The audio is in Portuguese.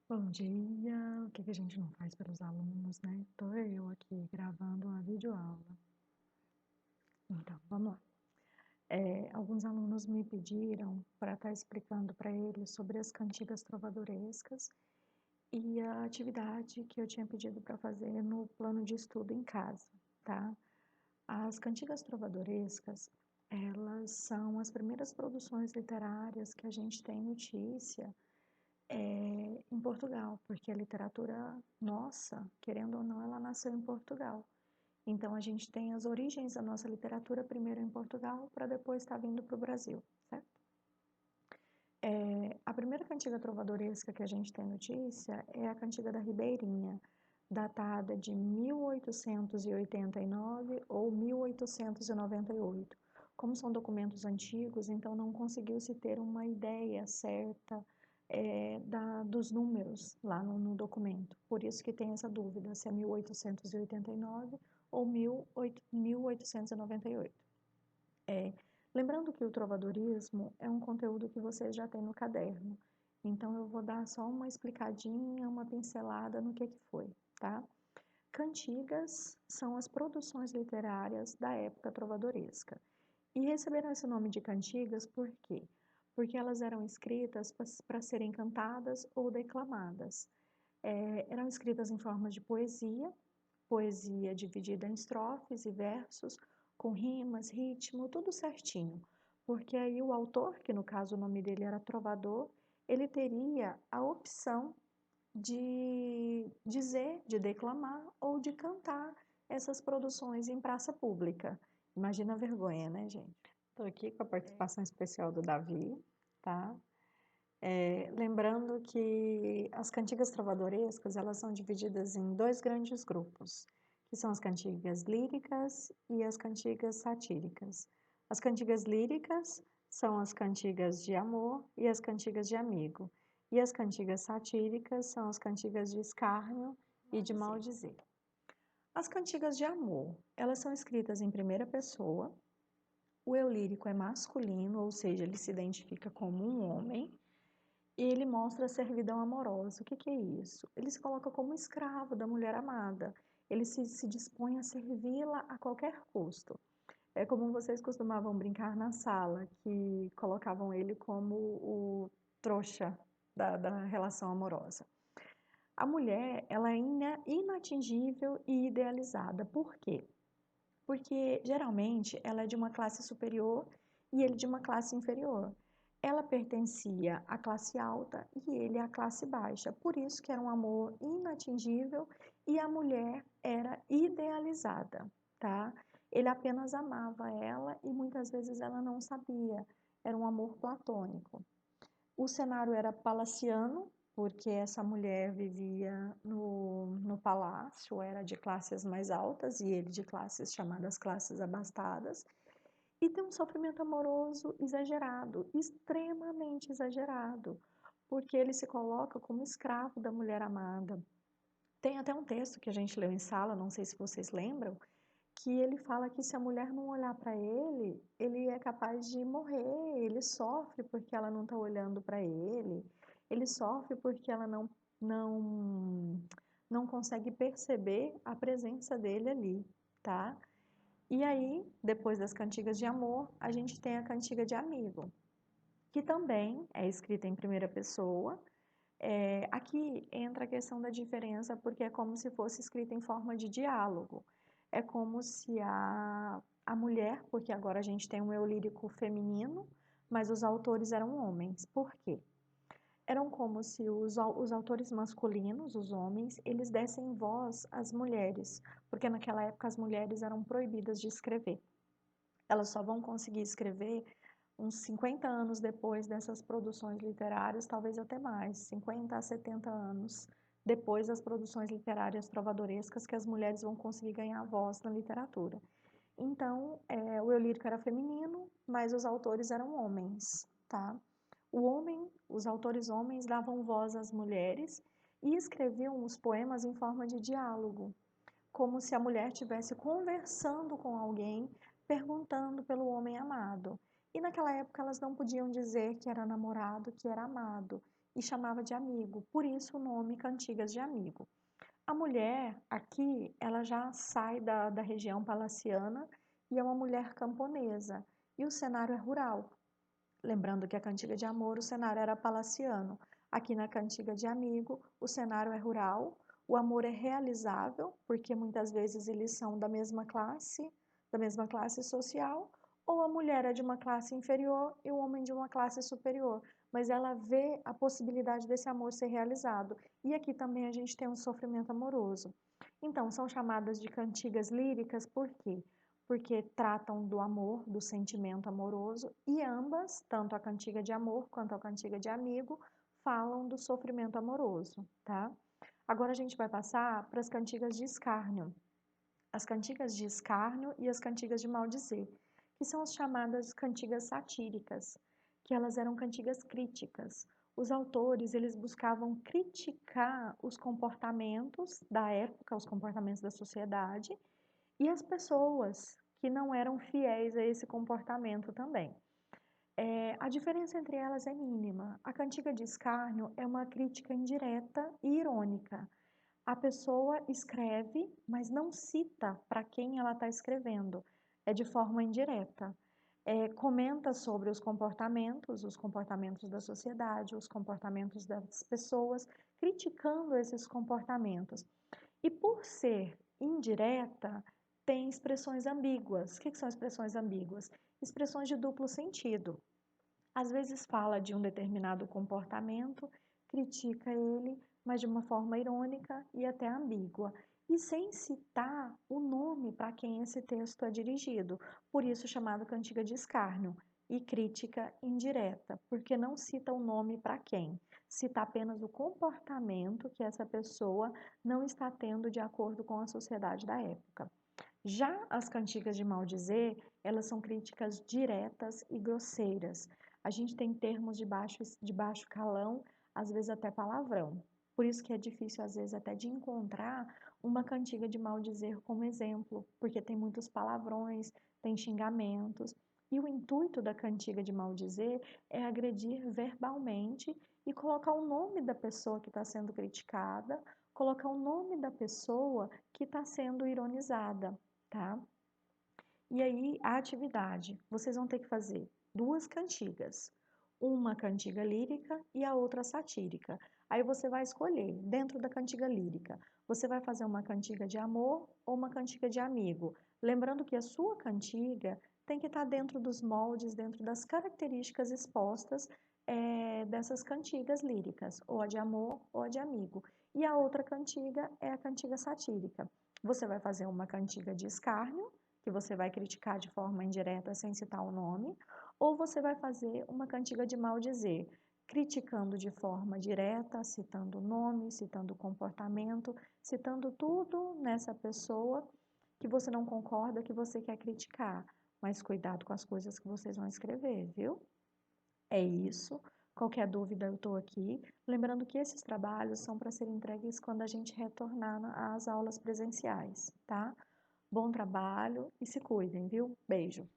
Bom dia! O que que a gente não faz pelos alunos, né? Tô eu aqui gravando uma videoaula. Então, vamos lá. Alguns alunos me pediram para estar explicando para eles sobre as cantigas trovadorescas e a atividade que eu tinha pedido para fazer no plano de estudo em casa, tá? As cantigas trovadorescas, elas são as primeiras produções literárias que a gente tem notícia em Portugal, porque a literatura nossa, querendo ou não, ela nasceu em Portugal. Então a gente tem as origens da nossa literatura primeiro em Portugal, para depois estar vindo para o Brasil, certo? A primeira cantiga trovadoresca que a gente tem notícia é a cantiga da Ribeirinha, datada de 1889 ou 1898. Como são documentos antigos, então não conseguiu-se ter uma ideia certa dos números lá no documento. Por isso que tem essa dúvida, se é 1889 ou 1898. Lembrando que o trovadorismo é um conteúdo que vocês já têm no caderno, então eu vou dar só uma explicadinha, uma pincelada no que foi, tá? Cantigas são as produções literárias da época trovadoresca. E receberam esse nome de cantigas por quê? Porque elas eram escritas para serem cantadas ou declamadas. Eram escritas em forma de poesia, poesia dividida em estrofes e versos, com rimas, ritmo, tudo certinho. Porque aí o autor, que no caso o nome dele era Trovador, ele teria a opção de dizer, de declamar ou de cantar essas produções em praça pública. Imagina a vergonha, né, gente? Estou aqui com a participação especial do Davi, tá? Lembrando que as cantigas trovadorescas, elas são divididas em dois grandes grupos, que são as cantigas líricas e as cantigas satíricas. As cantigas líricas são as cantigas de amor e as cantigas de amigo, e as cantigas satíricas são as cantigas de escárnio e de maldizer. As cantigas de amor, elas são escritas em primeira pessoa, o eu lírico é masculino, ou seja, ele se identifica como um homem, e ele mostra a servidão amorosa. O que que é isso? Ele se coloca como escravo da mulher amada. Ele se dispõe a servi-la a qualquer custo. É como vocês costumavam brincar na sala, que colocavam ele como o trouxa da relação amorosa. A mulher, ela é inatingível e idealizada. Por quê? Porque geralmente ela é de uma classe superior e ele de uma classe inferior. Ela pertencia à classe alta e ele à classe baixa. Por isso que era um amor inatingível e a mulher era idealizada, tá? Ele apenas amava ela e muitas vezes ela não sabia. Era um amor platônico. O cenário era palaciano, porque essa mulher vivia no palácio, era de classes mais altas e ele de classes chamadas classes abastadas, e tem um sofrimento amoroso exagerado, extremamente exagerado, porque ele se coloca como escravo da mulher amada. Tem até um texto que a gente leu em sala, não sei se vocês lembram, que ele fala que se a mulher não olhar para ele, ele é capaz de morrer, ele sofre porque ela não está olhando para ele sofre porque ela não consegue perceber a presença dele ali, tá? E aí, depois das cantigas de amor, a gente tem a cantiga de amigo, que também é escrita em primeira pessoa. Aqui entra a questão da diferença, porque é como se fosse escrita em forma de diálogo. É como se a mulher, porque agora a gente tem um eu lírico feminino, mas os autores eram homens. Por quê? Eram como se os autores masculinos, os homens, eles dessem voz às mulheres, porque naquela época as mulheres eram proibidas de escrever. Elas só vão conseguir escrever uns 50 anos depois dessas produções literárias, talvez até mais, 50 a 70 anos depois das produções literárias trovadorescas, que as mulheres vão conseguir ganhar voz na literatura. Então, o eu lírico era feminino, mas os autores eram homens, tá? Os autores homens davam voz às mulheres e escreviam os poemas em forma de diálogo, como se a mulher estivesse conversando com alguém, perguntando pelo homem amado. E naquela época elas não podiam dizer que era namorado, que era amado. e chamava de amigo, por isso o nome Cantigas de Amigo. A mulher aqui, ela já sai da região palaciana e é uma mulher camponesa, e o cenário é rural. Lembrando que a cantiga de amor, o cenário era palaciano. Aqui na cantiga de amigo, o cenário é rural, o amor é realizável, porque muitas vezes eles são da mesma classe social, ou a mulher é de uma classe inferior e o homem de uma classe superior, mas ela vê a possibilidade desse amor ser realizado. E aqui também a gente tem um sofrimento amoroso. Então, são chamadas de cantigas líricas por quê? Porque tratam do amor, do sentimento amoroso, e ambas, tanto a cantiga de amor quanto a cantiga de amigo, falam do sofrimento amoroso, tá? Agora a gente vai passar para as cantigas de escárnio. As cantigas de escárnio e as cantigas de maldizer, que são as chamadas cantigas satíricas, que elas eram cantigas críticas. Os autores, eles buscavam criticar os comportamentos da época, os comportamentos da sociedade, e as pessoas que não eram fiéis a esse comportamento também. A diferença entre elas é mínima. A cantiga de escárnio é uma crítica indireta e irônica. A pessoa escreve, mas não cita para quem ela está escrevendo. É de forma indireta. Comenta sobre os comportamentos da sociedade, os comportamentos das pessoas, criticando esses comportamentos. E por ser indireta, tem expressões ambíguas. O que são expressões ambíguas? Expressões de duplo sentido. Às vezes fala de um determinado comportamento, critica ele, mas de uma forma irônica e até ambígua, e sem citar o nome para quem esse texto é dirigido, por isso chamado cantiga de escárnio, e crítica indireta, porque não cita o nome para quem, cita apenas o comportamento que essa pessoa não está tendo de acordo com a sociedade da época. Já as cantigas de maldizer, elas são críticas diretas e grosseiras. A gente tem termos de baixo calão, às vezes até palavrão. Por isso que é difícil, às vezes, até de encontrar uma cantiga de maldizer como exemplo, porque tem muitos palavrões, tem xingamentos. E o intuito da cantiga de maldizer é agredir verbalmente e colocar o nome da pessoa que está sendo criticada, colocar o nome da pessoa que está sendo ironizada, tá? E aí, a atividade, vocês vão ter que fazer duas cantigas, uma cantiga lírica e a outra satírica. Aí você vai escolher, dentro da cantiga lírica, você vai fazer uma cantiga de amor ou uma cantiga de amigo. Lembrando que a sua cantiga tem que estar dentro dos moldes, dentro das características expostas dessas cantigas líricas, ou a de amor ou a de amigo. E a outra cantiga é a cantiga satírica. Você vai fazer uma cantiga de escárnio, que você vai criticar de forma indireta sem citar o nome, ou você vai fazer uma cantiga de maldizer, criticando de forma direta, citando o nome, citando o comportamento, citando tudo nessa pessoa que você não concorda, que você quer criticar. Mas cuidado com as coisas que vocês vão escrever, viu? É isso. Qualquer dúvida, eu estou aqui. Lembrando que esses trabalhos são para serem entregues quando a gente retornar às aulas presenciais, tá? Bom trabalho e se cuidem, viu? Beijo!